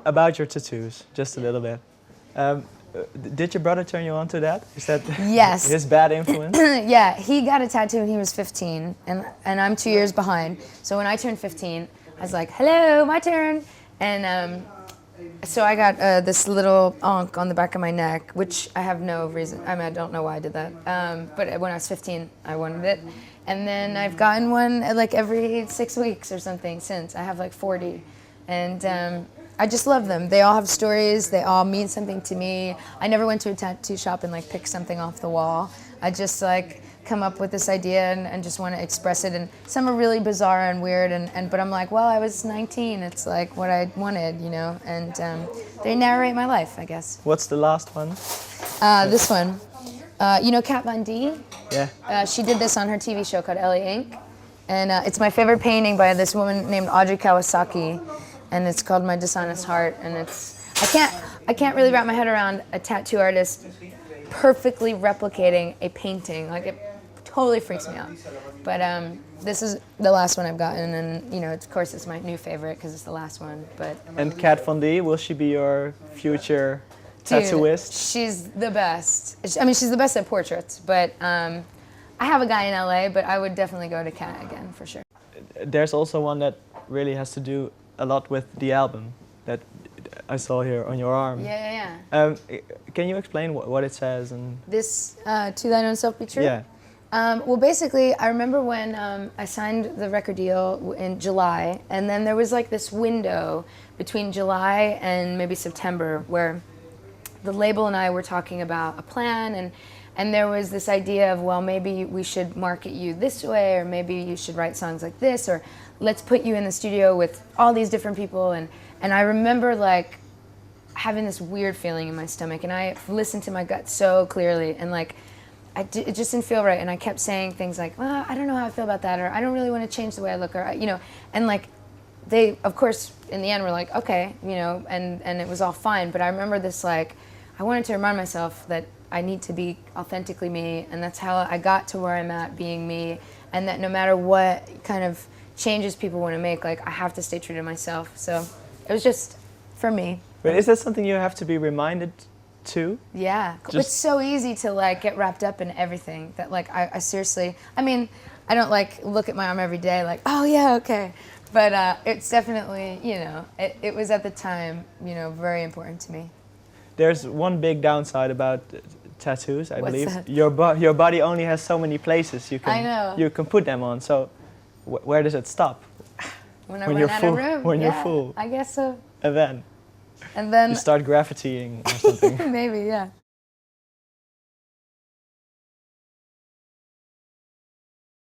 about your tattoos, just a little bit. Did your brother turn you on to that? Is that Yes. his bad influence? Yeah, he got a tattoo when he was 15, and I'm 2 years behind. So when I turned 15, I was like, hello, my turn. And so I got this little onk on the back of my neck, which I have no reason, I mean, I don't know why I did that. But when I was 15, I wanted it. And then I've gotten one like every 6 weeks or something since. I have like 40. And I just love them. They all have stories. They all mean something to me. I never went to a tattoo shop and like picked something off the wall. I just like come up with this idea and just want to express it. And some are really bizarre and weird. But I'm like, well, I was 19. It's like what I wanted, you know. And they narrate my life, I guess. What's the last one? This one. You know Kat Von D? Yeah. She did this on her TV show called Ellie Inc. And it's my favorite painting by this woman named Audrey Kawasaki. And it's called My Dishonest Heart, and I can't really wrap my head around a tattoo artist perfectly replicating a painting. Like, it totally freaks me out. But this is the last one I've gotten, and you know, of course, it's my new favorite because it's the last one. But And Kat Von D, will she be your future tattooist? She's the best. I mean, she's the best at portraits. But I have a guy in LA, but I would definitely go to Kat again for sure. There's also one that really has to do a lot with the album that I saw here on your arm. Yeah. Can you explain what it says? And This, To Thine Own Self Be True? Yeah. Well, basically, I remember when I signed the record deal in July, and then there was like this window between July and maybe September where the label and I were talking about a plan, and there was this idea of, well, maybe we should market you this way, or maybe you should write songs like this, or let's put you in the studio with all these different people. And I remember like having this weird feeling in my stomach, and I listened to my gut so clearly, and like it just didn't feel right. And I kept saying things like, well, I don't know how I feel about that, or I don't really want to change the way I look, or, you know, and like they, of course, in the end were like, okay, you know, and it was all fine. But I remember this, like, I wanted to remind myself that I need to be authentically me, and that's how I got to where I'm at, being me, and that no matter what kind of changes people want to make, like, I have to stay true to myself. So it was just for me. But is that something you have to be reminded to? Yeah, it's so easy to like get wrapped up in everything that like I seriously, I mean, I don't like look at my arm every day like, oh yeah, okay. But it's definitely, you know, it was at the time, you know, very important to me. There's one big downside about tattoos, I What's believe. that? Your body only has so many places I know. you can put them on. So where does it stop? When I When run you're out full- of room. when you're Yeah, full. I guess so. And then And then you start graffitiing or something. maybe, yeah.